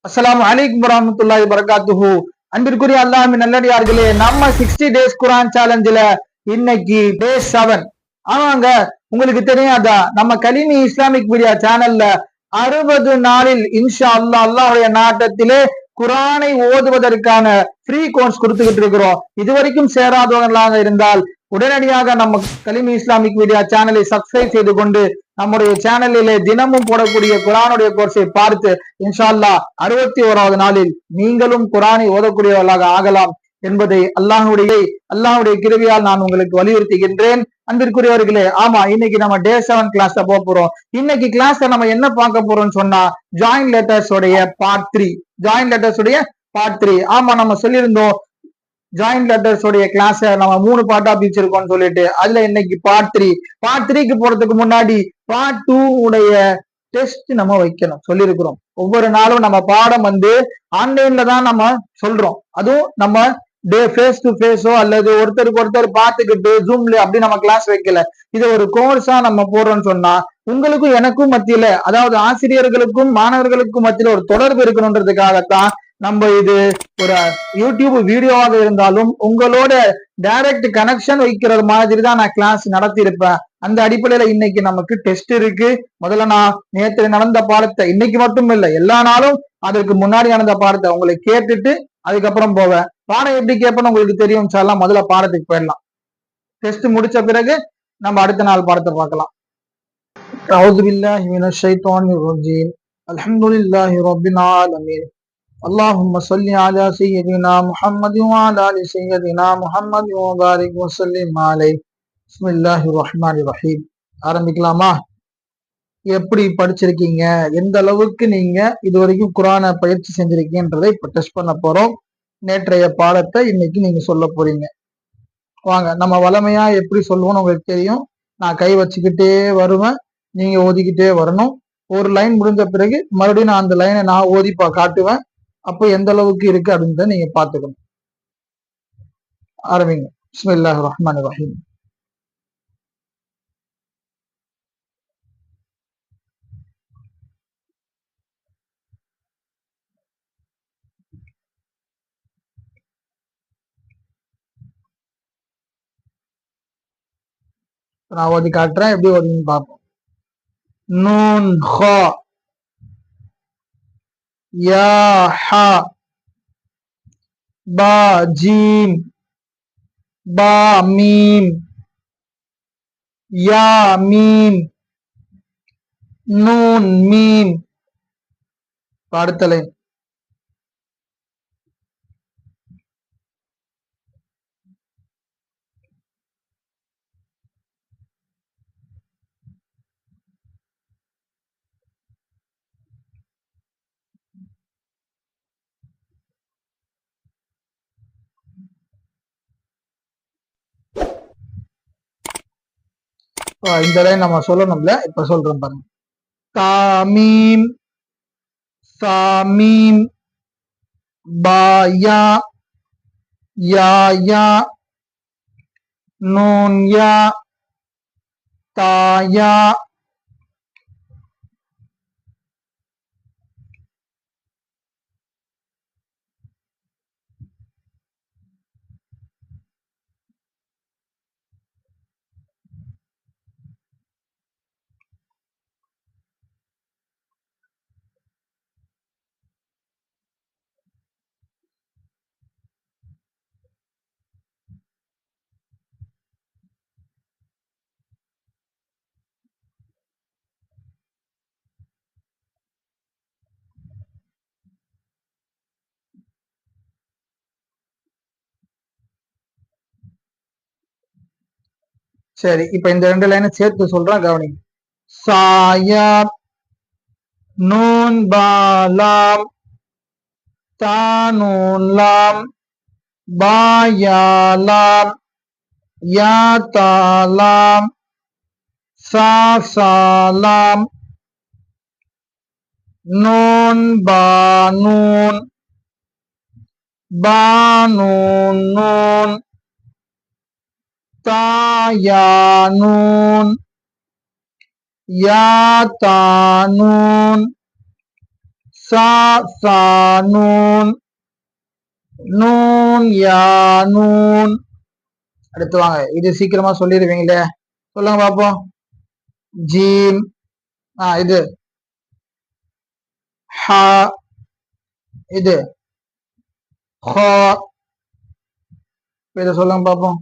அஸ்ஸலாமு அலைக்கும் வரஹ்மத்துல்லாஹி வபரகாத்துஹு. அன்பிற்குரிய அல்லாஹ்வின் நல்லடியார்களே, நம்ம 60 டேஸ் குர்ஆன் சேலஞ்சில இன்னைக்கு டே 7. ஆமாங்க, உங்களுக்கு தெரியாதா, நம்ம கலிமி இஸ்லாமிக் மீடியா சேனல்ல 60 நாளில் இன்ஷா அல்லாஹ் அல்லாஹ்வுடைய நாட்டத்திலே குர்ஆனை ஓதுவதற்கான ஃப்ரீ கோர்ஸ் கொடுத்துக்கிட்டு இருக்கிறோம். இதுவரைக்கும் சேராதவர்களாக இருந்தால் உடனடியாக நம்ம கலிமி இஸ்லாமிக் மீடியா சேனலை சப்ஸ்கிரைப் செய்து கொண்டு நம்முடைய சேனலிலே தினமும் போடக்கூடிய குர்ஆனுடைய கோர்ஸை பார்த்து இன்ஷா அல்லாஹ் 61வது நாளில் நீங்களும் குர்ஆனை ஓதக்கூடியவர்களாக ஆகலாம் என்பதை அல்லாஹ்வுடைய கிருபையால் நான் உங்களுக்கு வலியுறுத்துகின்றேன். அன்பிற்குரியவர்களே, ஆமா, இன்னைக்கு நம்ம டே 7 கிளாஸ்ல போக போறோம். இன்னைக்கு கிளாஸ்ல நம்ம என்ன பார்க்க போறோம்னு சொன்னா ஜாயின் லெட்டர்ஸ் உடைய பார்ட் 3. ஆமா, நம்ம சொல்லியிருந்தோம் ஜாயின் லெட்டர்ஸ் உடைய கிளாஸ் நம்ம 3 பார்ட்டா பிரிச்சிருக்கோம்னு சொல்லிட்டு, அதுல இன்னைக்கு பார்ட் 3க்கு போறதுக்கு முன்னாடி பார்ட் 2 உடைய டெஸ்ட் நம்ம வைக்கணும் சொல்லியிருக்கிறோம். ஒவ்வொரு நாளும் நம்ம பாடம் ஆன்லைன்ல தான் நம்ம சொல்றோம். அதுவும் நம்ம ஃபேஸ் டு ஃபேஸோ அல்லது ஒருத்தருக்கு ஒருத்தர் பார்த்துக்கிட்டு ஜூம்ல அப்படி நம்ம கிளாஸ் வைக்கல. இதை ஒரு கோர்ஸா நம்ம போறோம்னு சொன்னா உங்களுக்கும் எனக்கும் மத்தியில, அதாவது ஆசிரியர்களுக்கும் மாணவர்களுக்கும் மத்தியில ஒரு தொடர்பு இருக்கணும்ன்றதுக்காகத்தான் நம்ம இது ஒரு யூடியூப் வீடியோவாக இருந்தாலும் உங்களோட டைரக்ட் கனெக்ஷன் வைக்கிறது மாதிரி தான் நான் கிளாஸ் நடத்தி இருப்பேன். அந்த அடிப்படையில இன்னைக்கு நமக்கு டெஸ்ட் இருக்கு. முதல்ல நான் நேற்று நடந்த பாடத்தை, இன்னைக்கு மட்டும் இல்லை எல்லா நாளும் அதற்கு முன்னாடி நடந்த பாடத்தை உங்களை கேட்டுட்டு அதுக்கப்புறம் போவேன். பாடம் எப்படி கேட்பேன்னு உங்களுக்கு தெரியும். சார்லாம் முதல்ல பாடத்துக்கு போயிடலாம். டெஸ்ட் முடிச்ச பிறகு நம்ம அடுத்த நாள் பாடத்தை பார்க்கலாம். அஊது பில்லாஹி மினஷ் ஷைத்தானிர் ரஜீம். அல்ஹம்துலில்லாஹி ரப்பில் ஆலமீன். اللهم صل على سيدنا محمد وعلى آل سيدنا محمد وبارك وسلم عليه. بسم الله الرحمن الرحيم. ஆரம்பிக்கலாமா? எப்படி படிச்சிருக்கீங்க, எந்த அளவுக்கு நீங்க இதுவரைக்கும் குர்ஆனை பயிற்சி செஞ்சிருக்கீங்கன்றதை இப்ப டெஸ்ட் பண்ண போறோம். நேற்றைய பாடத்தை இன்னைக்கு நீங்க சொல்ல போறீங்க. வாங்க, நம்ம வளமையா எப்படி சொல்லுவோம்னு உங்களுக்கு தெரியும். நான் கை வச்சுக்கிட்டே வருவேன், நீங்க ஓதிக்கிட்டே வரணும். ஒரு லைன் முடிஞ்ச பிறகு மறுபடியும் நான் அந்த லைனை நான் ஓதி காட்டுவேன். அப்போ எந்த அளவுக்கு இருக்கு அப்படின்னு நீங்க பாத்துக்கணும். ஆரம்பிங்க. பிஸ்மில்லாஹிர் ரஹ்மானிர் ரஹீம். நான் ஓதி காட்டுறேன், எப்படி ஓதின்னு பார்ப்போம். நூன் ஹா, யா ஹா, பா ஜீம், பா மீம், யா மீம், நூன் மீம். அடுத்த லைன். இந்த லைன் நம்ம சொல்லணும்ல, இப்ப சொல்றோம் பாருங்க. தாமீம், சாமீம், பாயா, யா, நூன் யா, தாயா. சரி, இப்ப இந்த 2 லைனை சேர்த்து சொல்றேன், கவனிங்க. சாயா, நூன் பாலாம், தானூன் லாம், பாயாலாம், யா தாலாம், சாசாலாம், நூன் பானூன், பானூன் நூன், தாயானூன், யா தானூன், சா சா நூன், நூன் யா நூன். அடுத்து வாங்க, இது சீக்கிரமா சொல்லிடுவீங்களே, சொல்லுங்க பாப்போம். ஜீம், இது ஹா, இது ஹா. இதை சொல்லுங்க பாப்போம்.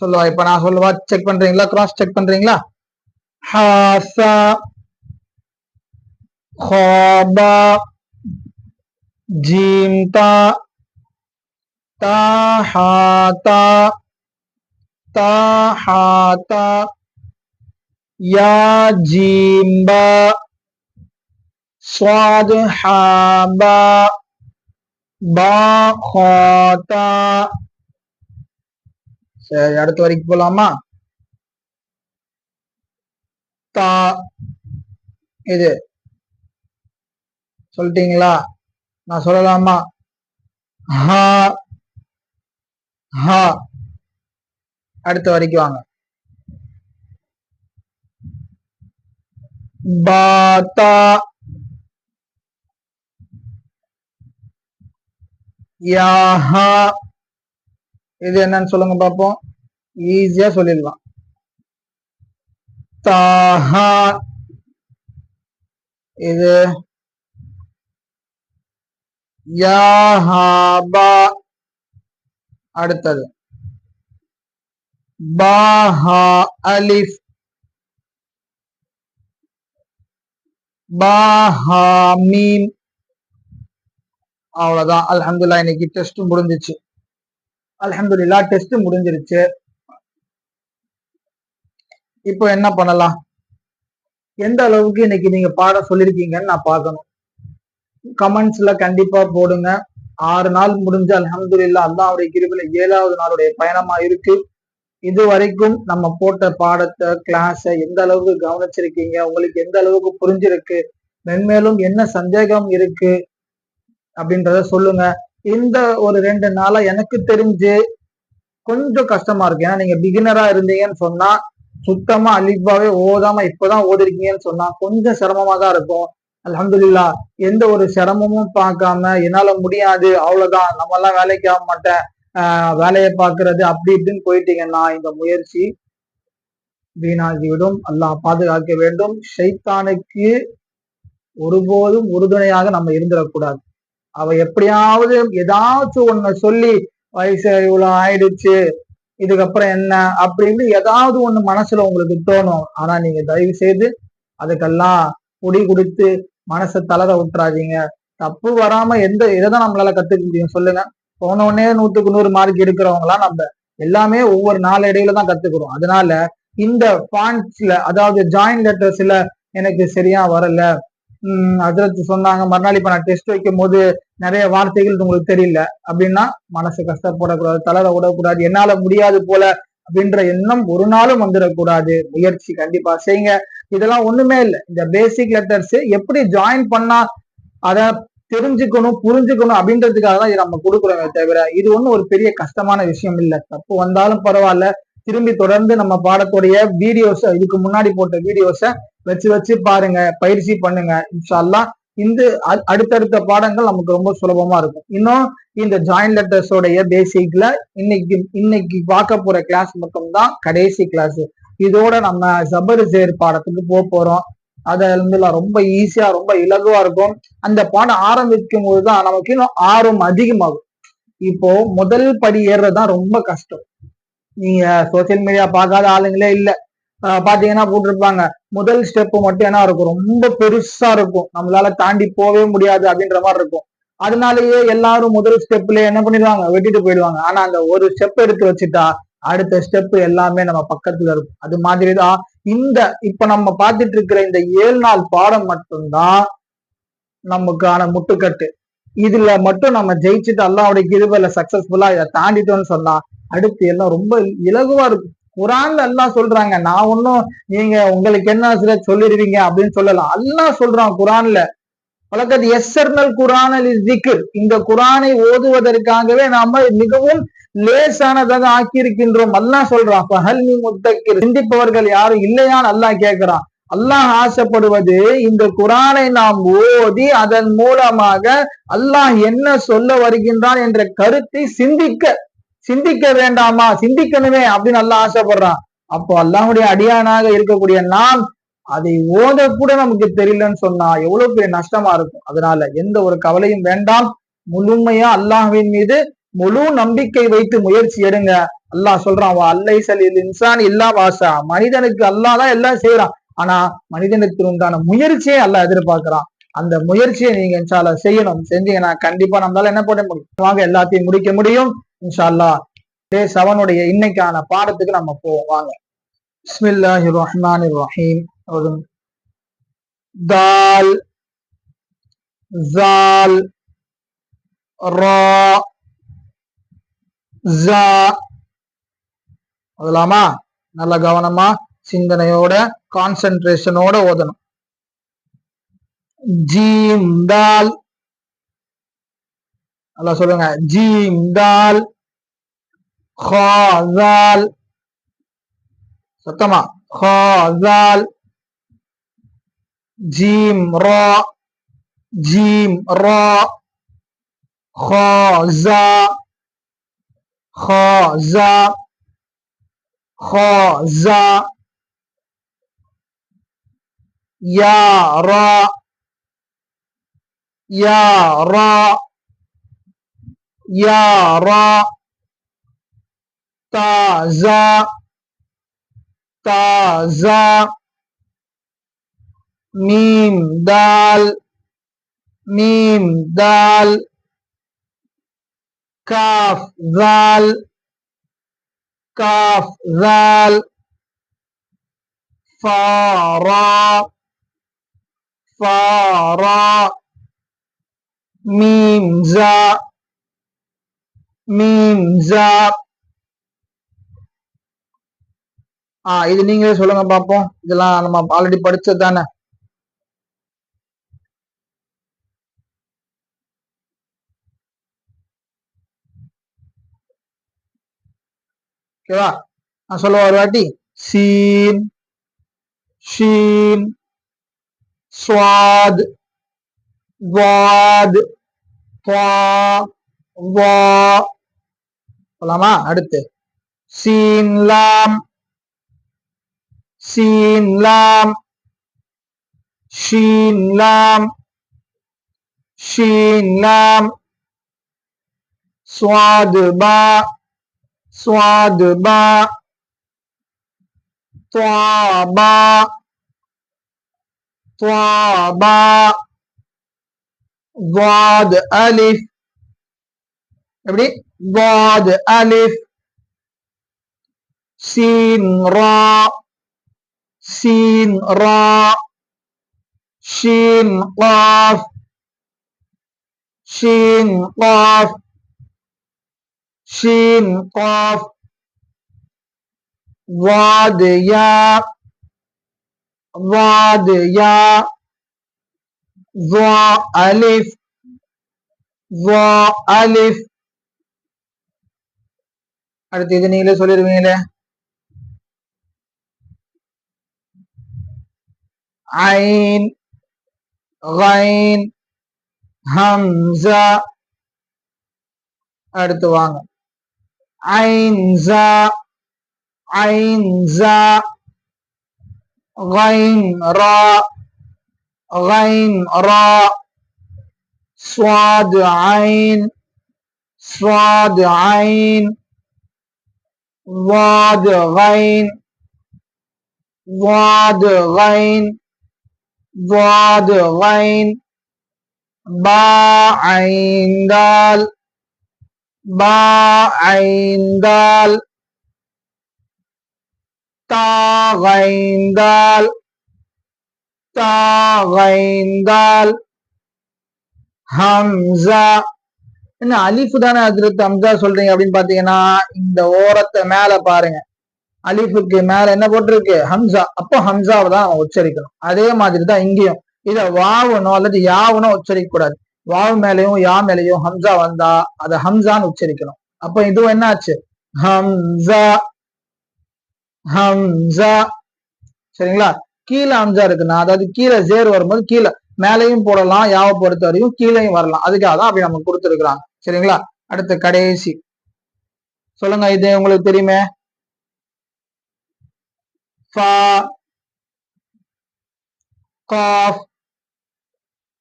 சொல்லுவா, இப்ப நான் சொல்லுவா, செக் பண்றீங்களா, கிராஸ் செக் பண்றீங்களா? ஹாசா, ஹாபா, ஜீம்தா, தாஹாதா, தாஹாதா, யா ஜீம்பா, ஸ்வாத் ஹாபா, பா ஹாதா. சரி, அடுத்த வரைக்கும் போலாமா? தா, இது சொல்லிட்டீங்களா? நான் சொல்லலாமா? ஹா, ஹா. அடுத்த வரைக்கும் வாங்க. பாத்தா, யாஹா. இது என்னன்னு சொல்லுங்க பாப்போம். ஈஸியா சொல்லிடலாம். தாஹா, இது யாஹாபா. அடுத்தது பாஹா அலிஃப், பாஹா மீம். அவ்வளவுதான். அல்ஹம்துலில்லாஹ், இன்னைக்கு டெஸ்ட் முடிஞ்சிச்சு. அல்ஹம்துலில்லாஹ், டெஸ்ட் முடிஞ்சிருச்சு. இப்போ என்ன பண்ணலாம்? எந்த அளவுக்கு இன்னைக்கு நீங்க பாடம் சொல்லிருக்கீங்கன்னு நான் பார்க்கணும். கமெண்ட்ஸ்ல கண்டிப்பா போடுங்க. 6 நாள் முடிஞ்ச அல்ஹம்துலில்லாஹ், அல்லாஹ்வுடைய கிருபையில 7வது நாளுடைய பயணமா இருக்கு. இது வரைக்கும் நம்ம போட்ட பாடத்தை, கிளாஸ எந்த அளவுக்கு கவனிச்சிருக்கீங்க, உங்களுக்கு எந்த அளவுக்கு புரிஞ்சிருக்கு, மென்மேலும் என்ன சந்தேகம் இருக்கு அப்படின்றத சொல்லுங்க. இந்த ஒரு 2 நாளா எனக்கு தெரிஞ்சு கொஞ்சம் கஷ்டமா இருக்கு. ஏன்னா நீங்க பிகினரா இருந்தீங்கன்னு சொன்னா, சுத்தமா அலிஃபாவே ஓதாம இப்பதான் ஓதிருக்கீங்கன்னு சொன்னா கொஞ்சம் சிரமமா தான் இருக்கும். அல்ஹம்துலில்லாஹ், எந்த ஒரு சிரமமும் பார்க்காம என்னால முடியாது, அவ்வளவுதான், நம்ம எல்லாம் வேலைக்கு ஆக மாட்டேன், வேலையை பார்க்கறது அப்படி இப்படின்னு போயிட்டீங்கன்னா இந்த முயற்சி வீணாகிவிடும். அல்லாஹ் பாதுகாக்க வேண்டும். ஷைத்தானுக்கு ஒருபோதும் உறுதுணையாக நம்ம இருந்துடக்கூடாது. அவ எப்படியாவது ஏதாச்சும் ஒண்ணு சொல்லி, வயசு இவ்வளவு ஆயிடுச்சு, இதுக்கப்புறம் என்ன அப்படின்னு ஏதாவது ஒண்ணு மனசுல உங்களுக்கு தோணும். ஆனா நீங்க தயவு செய்து அதுக்கெல்லாம் குடி கொடுத்து மனசை தளர விட்டுறாதீங்க. தப்பு வராம இதைதான் நம்மளால கத்துக்க முடியும் சொல்லுங்க. போன உடனே 100க்கு 100 மார்க் எடுக்கிறவங்களாம் நம்ம எல்லாமே ஒவ்வொரு நாள் இடையில தான் கத்துக்கிறோம். அதனால இந்த பாயிண்ட்ஸ்ல, அதாவது ஜாயின் லெட்டர்ஸ்ல எனக்கு சரியா வரல, அதிரத்து சொன்னாங்க மறுநாள் இப்ப நான் டெஸ்ட் வைக்கும் போது நிறைய வார்த்தைகள் உங்களுக்கு தெரியல அப்படின்னா மனசு கஷ்டப்படக்கூடாது, தளர விடக்கூடாது, என்னால முடியாது போல அப்படின்ற எண்ணம் ஒரு நாளும் வந்துடக்கூடாது. முயற்சி கண்டிப்பா செய்யுங்க. இதெல்லாம் ஒண்ணுமே இல்லை. இந்த பேசிக் லெட்டர்ஸ் எப்படி ஜாயின் பண்ணா அதை தெரிஞ்சுக்கணும், புரிஞ்சுக்கணும் அப்படின்றதுக்காக தான் இதை நம்ம கொடுக்குறோமே தவிர இது ஒண்ணும் ஒரு பெரிய கஷ்டமான விஷயம் இல்லை. தப்பு வந்தாலும் பரவாயில்ல, திரும்பி தொடர்ந்து நம்ம பாடத்துடைய வீடியோஸ், இதுக்கு முன்னாடி போட்ட வீடியோஸ வச்சு வச்சு பாருங்க, பயிற்சி பண்ணுங்க. இன்ஷா அல்லாஹ் இந்த அடுத்தடுத்த பாடங்கள் நமக்கு ரொம்ப சுலபமா இருக்கும். இன்னும் இந்த ஜாயின் லெட்டர்ஸோடைய பேசிக்ல இன்னைக்கு பார்க்க போற கிளாஸ் மட்டும்தான் கடைசி கிளாஸ். இதோட நம்ம ஜபர் ஜேர் பாடத்துக்கு போறோம். அது ரொம்ப ஈஸியா, ரொம்ப இலகுவா இருக்கும். அந்த பாடம் ஆரம்பிக்கும் போதுதான் நமக்கு இன்னும் ஆர்வம் அதிகமாகும். இப்போ முதல் படி ஏறுறதுதான் ரொம்ப கஷ்டம். நீங்க சோசியல் மீடியா பார்க்காத ஆளுங்களே இல்ல. பாத்தீங்கன்னா போட்டிருப்பாங்க, முதல் ஸ்டெப் மட்டும் என்ன இருக்கும், ரொம்ப பெருசா இருக்கும், நம்மளால தாண்டி போவே முடியாது அப்படின்ற மாதிரி இருக்கும். அதனாலயே எல்லாரும் முதல் ஸ்டெப்ல என்ன பண்ணிடுவாங்க, வெட்டிட்டு போயிடுவாங்க. ஆனா அந்த ஒரு ஸ்டெப் எடுத்து வச்சுட்டா அடுத்த ஸ்டெப் எல்லாமே நம்ம பக்கத்துல இருக்கும். அது மாதிரிதான் இப்ப நம்ம பார்த்துட்டு இருக்கிற இந்த 7 நாள் பாடம் மட்டும்தான் நமக்கான முட்டுக்கட்டு. இதுல மட்டும் நம்ம ஜெயிச்சுட்டு அல்லாஹ்வுடைய கிருபையில சக்சஸ்ஃபுல்லா இதை தாண்டிட்டோம்னு சொன்னா அடுத்து எல்லாம் ரொம்ப இலகுவா இருக்கும். குரான்ல அல்லாஹ் சொல்றாங்க, நான் ஒன்னும் நீங்க உங்களுக்கு என்ன சில சொல்லிடுவீங்க அப்படின்னு சொல்லலாம். அல்லாஹ் சொல்றான் குரான்ல, வலக்கத் யஸ்ஸர்னல் குர்ஆன லிஸ்ஸிக்ர், இந்த குரானை ஓதுவதற்காகவே நாம மிகவும் லேசானதாக ஆக்கியிருக்கின்றோம். அல்லாஹ் சொல்றான், ஃபஹல் மின் முத்தக்கிர், சிந்திப்பவர்கள் யாரும் இல்லையான்னு அல்லாஹ் கேட்கிறான். அல்லாஹ் ஆசைப்படுவது இந்த குரானை நாம் ஓதி அதன் மூலமாக அல்லாஹ் என்ன சொல்ல வருகின்றான் என்ற கருத்தை சிந்திக்க வேண்டாமா, சிந்திக்கணுமே அப்படின்னு அல்லாஹ் ஆசைப்படுறான். அப்போ அல்லாஹ்வுடைய அடியானாக இருக்கக்கூடிய நாம் அதை ஓத கூட நமக்கு தெரியலன்னு சொன்னா எவ்வளவு பெரிய நஷ்டமா இருக்கும். அதனால எந்த ஒரு கவலையும் வேண்டாம். முழுமையா அல்லாஹ்வின் மீது முழு நம்பிக்கை வைத்து முயற்சி எடுங்க. அல்லாஹ் சொல்றான், அல்லை சலில் இன்சான் இல்லா வாசா, மனிதனுக்கு அல்லாஹ் தான் எல்லாம் செய்யறான். ஆனா மனிதனுக்கு உண்டான முயற்சியை அல்லாஹ் எதிர்பார்க்கிறான். அந்த முயற்சியை நீங்க இன்ஷா அல்லாஹ் செய்யணும். செஞ்சீங்கன்னா கண்டிப்பா நம்மளால என்ன பண்ண முடியும், வாங்க எல்லாத்தையும் முடிக்க முடியும் இன்ஷா அல்லாஹ். டே 7 இன்னைக்கான பாடத்துக்கு நம்ம போவோம் வாங்க. பிஸ்மில்லாஹிர் ரஹ்மானிர் ரஹீம். தால், ஜால், ரா, ஜா. அதலாமா நல்ல கவனமா சிந்தனையோட கான்சென்ட்ரேஷனோட ஓதணும். ஜீம் தால், நல்லா சொல்லுங்க. ஜீம் தால், ஹா ஜால், சத்தமா ஹா ஜால், ஜீம் ரா, ஜீம் ரா, ஹா ஜா, ஹா ஜா, ஹா ஜா, யா ரா, யா ரா, யா ரா, தா ஜா, தா ஜா, மீம் தால், மீம் தால், காஃப் ஜால், காஃப் ஜால், ஃபா ரா, ஃபா ரா, மீம் ஜா, மீம் ஜா. இது நீங்களே சொல்லுங்க பாப்போம். இதெல்லாம் நம்ம ஆல்ரெடி படிச்சது தானே. ஓகேவா? நான் சொல்ல ஒரு வாட்டி. சீன், ஷீன், ஸ்வாத், வாத், தா, வா. சொல்லலாமா? அடுத்து சீன் லாம், சீன் லாம், ஷீன் லாம், ஷீன் லாம், ஸ்வாத் பா, ஸ்வாத் பா, துவா பா, துவா பா, வாத் அலிஃப். எப்படி? வாத் அலிஃப். சீன் ரா, சீன் ரா, ஷீன் காஃப், ஷீன் காஃப், ஷீன் காஃப், வாத் யா, வாத் யா, ظا அலிஃப், ظا அலிஃப். அடுத்து இது நீங்களே சொல்லிருவீங்களே. ஐன், கைன், ஹம்ஸா. அடுத்து வாங்க. ஐன் ஜா, ஐன் ஜா, கைன் ரா, கைன் ரா, ஸ்வாத் ஐன், ஸ்வாத் ஐன், வாத் கைன், வாத் கைன், வாத் கைன், பா ஐன் தால், பா ஐன் தால், தா கைன் தால், தா கைன் தால், ஹம்சா. என்ன அலிஃபு தானே ஹஜ்ரத் ஹம்சா சொல்றீங்க அப்படின்னு பாத்தீங்கன்னா, இந்த ஓரத்தை மேல பாருங்க, அலிஃபுக்கு மேல என்ன போட்டிருக்கு? ஹம்சா. அப்போ ஹம்சாவை தான் அவன் உச்சரிக்கணும். அதே மாதிரிதான் இங்கேயும் இத வாவனோ அல்லது யாவனோ உச்சரிக்க கூடாது. வாவு மேலையும் யா மேலையும் ஹம்சா வந்தா அத ஹம்சான்னு உச்சரிக்கணும். அப்ப இதுவும் என்ன ஆச்சு? ஹம்சா ஹம்சா. சரிங்களா? கீழே ஹம்சா இருக்குன்னா, அதாவது கீழே ஜேர் வரும்போது கீழே மேலையும் போடலாம், யாவை பொறுத்த வரையும் கீழையும் வரலாம். அதுக்காக தான் அப்படி நமக்கு கொடுத்துருக்குறாங்க. சரிங்களா? அடுத்த கடைசி சொல்லுங்க, இது உங்களுக்கு தெரியுமே. ஃபா, காஃப்,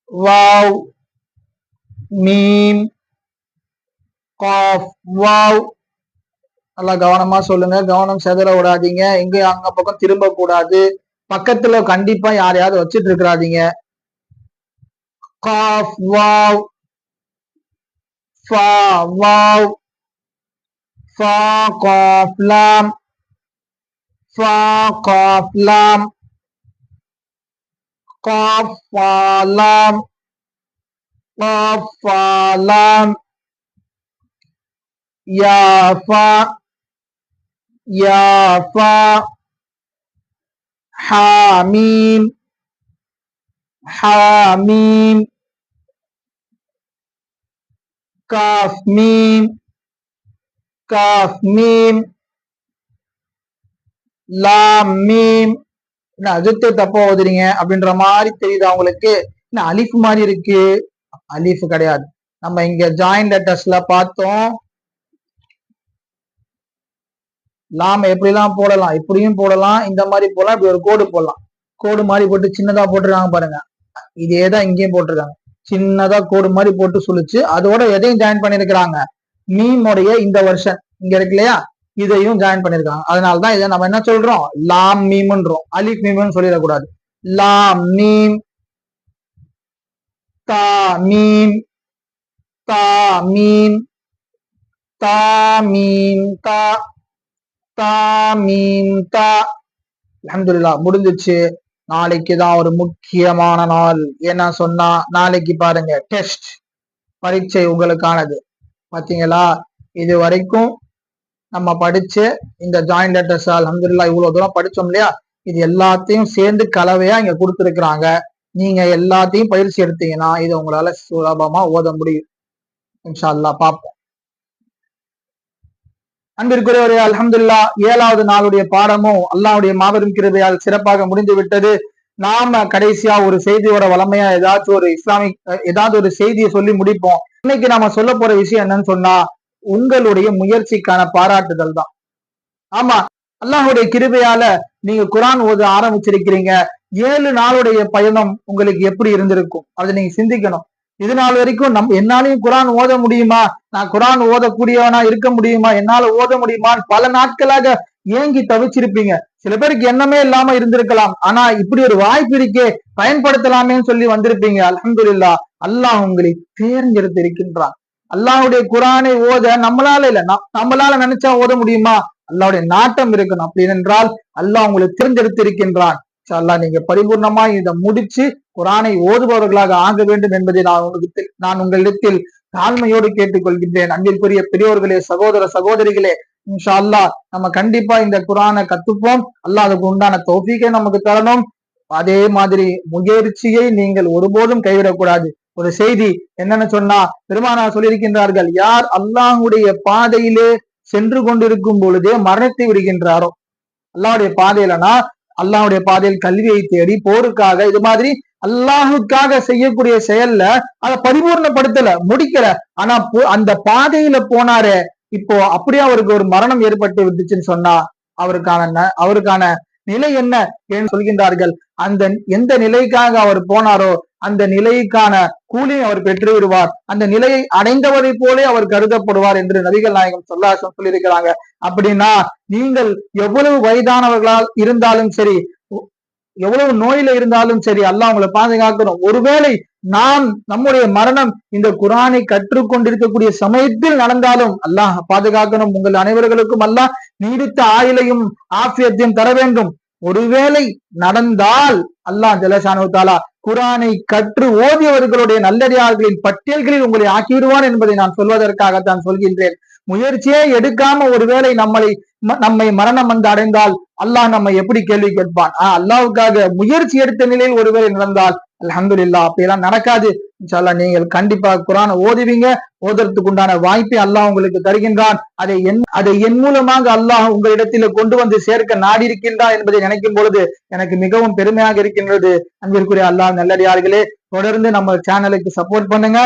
வாவ், மீம், காஃப், வாவ். நல்லா கவனமா சொல்லுங்க, கவனம் செதற விடாதீங்க, எங்கேயும் அங்க பக்கம் திரும்ப கூடாது, பக்கத்துல கண்டிப்பா யாரையாவது வச்சிட்டு இருக்கிறாதீங்க. காஃப் வாவ், ஃபா வாவ், ஃபா காஃப் லாம், ஃபா காஃப் லாம், காஃப் ஃபா லாம், காஃப் ஃபா லாம், யா ஃபா, யா ஃபா, ஹாமீம், ஹாமீம், காஃப் மீம், காஃப் மீம், லாம் மீம். என்ன அஜித்து தப்பா ஓதுறீங்க அப்படின்ற மாதிரி தெரியுது அவங்களுக்கு. என்ன அலிஃப் மாதிரி இருக்கு? அலிஃப் கிடையாது. நம்ம இங்க ஜாயின் லெட்டர்ஸ்ல பார்த்தோம், லாம எப்படிலாம் போடலாம், இப்படியும் போடலாம், இந்த மாதிரி போடலாம், இப்படி ஒரு கோடு போடலாம். கோடு மாதிரி போட்டு சின்னதா போட்டுருக்காங்க பாருங்க, இதேதான் இங்கேயும் போட்டிருக்காங்க. சின்னதா கோடு மாதிரி போட்டு சொல்லிச்சு. அதோட எதையும் ஜாயின் பண்ணிருக்கிறாங்க? மீமுடைய இந்த வருஷன் இங்க இருக்கு இல்லையா, இதையும் ஜாயின் பண்ணிருக்காங்க. அதனாலதான் இதை நம்ம என்ன சொல்றோம்? லாம் மீம்ன்றோம். அலிஃப் மீம்னு சொல்லிடக்கூடாது. லாம் மீம், தா மீம், தா மீம், தா மீம் தா, தா மீம் தா. அல்ஹம்துலில்லாஹ் முடிஞ்சிச்சு. நாளைக்கு தான் ஒரு முக்கியமான நாள். என்ன சொன்னா, நாளைக்கு பாருங்க டெஸ்ட், பரீட்சை உங்களுக்கானது. பாத்தீங்களா? இது வரைக்கும் நம்ம படிச்ச இந்த ஜாயின் லெட்டர்ஸ் அல்ஹம்துலில்லாஹ் இவ்வளவு தூரம் படிச்சோம் இல்லையா, இது எல்லாத்தையும் சேர்ந்து கலவையா இங்க கொடுத்துருக்குறாங்க. நீங்க எல்லாத்தையும் பயிற்சி எடுத்தீங்கன்னா இது உங்களால சுலபமா ஓத முடியும். இன்ஷா அல்லாஹ் பார்ப்போம். அன்பிற்குரியவரே, அல்ஹம்துலில்லாஹ் 7வது நாளுடைய பாடமும் அல்லாஹ்வுடைய மாபெரும் கிருபையால் சிறப்பாக முடிந்து விட்டது. நாம கடைசியா ஒரு செய்தியோட வளமையா ஏதாச்சும் ஒரு இஸ்லாமிக் ஏதாவது ஒரு செய்தியை சொல்லி முடிப்போம். இன்னைக்கு நாம சொல்ல போற விஷயம் என்னன்னு சொன்னா, உங்களுடைய முயற்சிக்கான பாராட்டுதல் தான். ஆமா, அல்லாஹ்வுடைய கிருபையால நீங்க குர்ஆன் ஓத ஆரம்பிச்சிருக்கிறீங்க. 7 நாளுடைய பயணம் உங்களுக்கு எப்படி இருந்திருக்கும் அதை நீங்க சிந்திக்கணும். இது நாள் வரைக்கும் என்னாலையும் குர்ஆன் ஓத முடியுமா, நான் குர்ஆன் ஓதக்கூடியவனா இருக்க முடியுமா, என்னால ஓத முடியுமான்னு பல நாட்களாக ஏங்கி தவிச்சிருப்பீங்க. சில பேருக்கு எண்ணமே இல்லாம இருந்திருக்கலாம். ஆனா இப்படி ஒரு வாய்ப்பு இருக்கே, பயன்படுத்தலாமேன்னு சொல்லி வந்திருப்பீங்க. அல்ஹம்துலில்லாஹ், அல்லாஹ் உங்களை தேர்ந்தெடுத்து இருக்கின்றான். அல்லாஹ்வுடைய குர்ஆனை ஓத நம்மளால இல்ல, நம்மளால நினைச்சா ஓத முடியுமா? அல்லாஹ்வுடைய நாட்டம் இருக்கணும். அப்படி என்றால் அல்லாஹ் உங்களை தேர்ந்தெடுத்து இருக்கின்றான். அல்லாஹ் நீங்க பரிபூர்ணமா இதை முடிச்சு குர்ஆனை ஓதுபவர்களாக ஆக வேண்டும் என்பதை நான் உங்களிடத்தில் தாழ்மையோடு கேட்டுக்கொள்கின்றேன். அன்பிற்குரிய பெரியோர்களே, சகோதர சகோதரிகளே, இன்ஷா அல்லாஹ் நம்ம கண்டிப்பா இந்த குர்ஆனை கத்துப்போம். அல்லாஹ் அதுக்கு உண்டான தௌஃபீகை நமக்கு தரணும். அதே மாதிரி முயற்சியை நீங்கள் ஒருபோதும் கைவிடக்கூடாது. ஒரு செய்தி என்னன்னு சொன்னா, பெருமானார் சொல்லியிருக்கின்றார்கள், யார் அல்லாஹ்வுடைய பாதையிலே சென்று கொண்டிருக்கும் பொழுதே மரணித்து விடுகின்றாரோ, அல்லாஹ்வுடைய பாதையிலனா அல்லாஹ்வுடைய பாதையில் கல்வியை தேடி போருக்காக இது மாதிரி அல்லாஹுக்காக செய்யக்கூடிய செயல்ல அதை பரிபூர்ணப்படுத்தல, முடிக்கல, ஆனா அந்த பாதையில போனாரு, இப்போ அப்படியே அவருக்கு ஒரு மரணம் ஏற்பட்டு விட்டுச்சுன்னு சொன்னா அவருக்கான நிலை என்ன என்று சொல்கின்றார்கள். அந்த எந்த நிலைக்காக அவர் போனாரோ அந்த நிலைக்கான கூலியை அவர் பெற்று விடுவார். அந்த நிலையை அடைந்தவரை போலே அவர் கருதப்படுவார் என்று நபிகள் நாயகம் ஸல்லல்லாஹு சொல்லியிருக்கிறாங்க. அப்படின்னா நீங்கள் எவ்வளவு வயதானவர்களால் இருந்தாலும் சரி, எவ்வளவு நோயில இருந்தாலும் சரி, அல்லாஹ் உங்களை பாதுகாக்கணும். ஒருவேளை நாம் நம்முடைய மரணம் இந்த குர்ஆனை கற்றுக்கொண்டிருக்கக்கூடிய சமயத்தில் நடந்தாலும் அல்லாஹ் பாதுகாக்கணும். உங்கள் அனைவர்களுக்கும் அல்லாஹ் நீடித்த ஆயுளையும் ஆஃபியத்தையும் தர வேண்டும். ஒருவேளை நடந்தால் அல்லாஹ் ஜல்லஷானு தாலா குரானை கற்று ஓதியவர்களுடைய நல்லடியார்களின் பட்டியல்களில் உங்களை ஆக்கிவிடுவான் என்பதை நான் சொல்வதற்காகத்தான் சொல்கின்றேன். முயற்சியே எடுக்காம ஒருவேளை நம்மை மரணம் வந்து அடைந்தால் அல்லாஹ் நம்ம எப்படி கேள்வி கேட்பான்? அல்லாஹ்வுக்காக முயற்சி எடுத்த நிலையில் ஒருவேளை நடந்தால் அல்ஹம்துலில்லாஹ். அப்படியெல்லாம் நடக்காது. இன்ஷாஅல்லாஹ் நீங்கள் கண்டிப்பா குரானை ஓதுவீங்க. ஓதுறதுக்கு உண்டான வாய்ப்பை அல்லாஹ் உங்களுக்கு தருகின்றான். அதை என் மூலமாக அல்லாஹ் உங்களிடத்தில கொண்டு வந்து சேர்க்க நாடி இருக்கின்றான் என்பதை நினைக்கும் பொழுது எனக்கு மிகவும் பெருமையாக இருக்கின்றது. அன்பிற்குரிய அல்லாஹ் நல்லடியார்களே, தொடர்ந்து நம்ம சேனலுக்கு சப்போர்ட் பண்ணுங்க.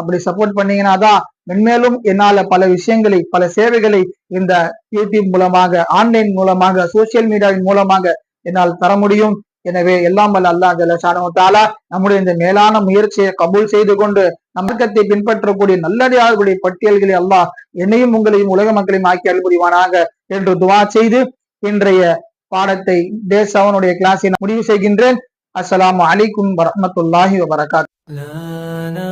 அப்படி சப்போர்ட் பண்ணீங்கன்னா தான் மென்மேலும் என்னால பல விஷயங்களை, பல சேவைகளை இந்த யூடியூப் மூலமாக, ஆன்லைன் மூலமாக, சோசியல் மீடியாவின் மூலமாக என்னால் தர முடியும். எனவே எல்லாம் வல்ல அல்லாஹ் ஜல்லஷானஹு தஆலா நம்முடைய இந்த மேலான முயற்சியை கபூல் செய்து கொண்டு நமக்கத்தை பின்பற்றக்கூடிய நல்லடியார்களுடைய பட்டியல்களை அல்லாஹ் என்னையும் உங்களையும் உலக மக்களையும் ஆக்கி அருள் புரிவானாக என்று துவா செய்து இன்றைய பாடத்தை டே 7 கிளாஸை முடிவு செய்கின்றேன். அஸ்ஸலாமு அலைக்கும் வரஹ்மத்துல்லாஹி வபரகாத்துஹு.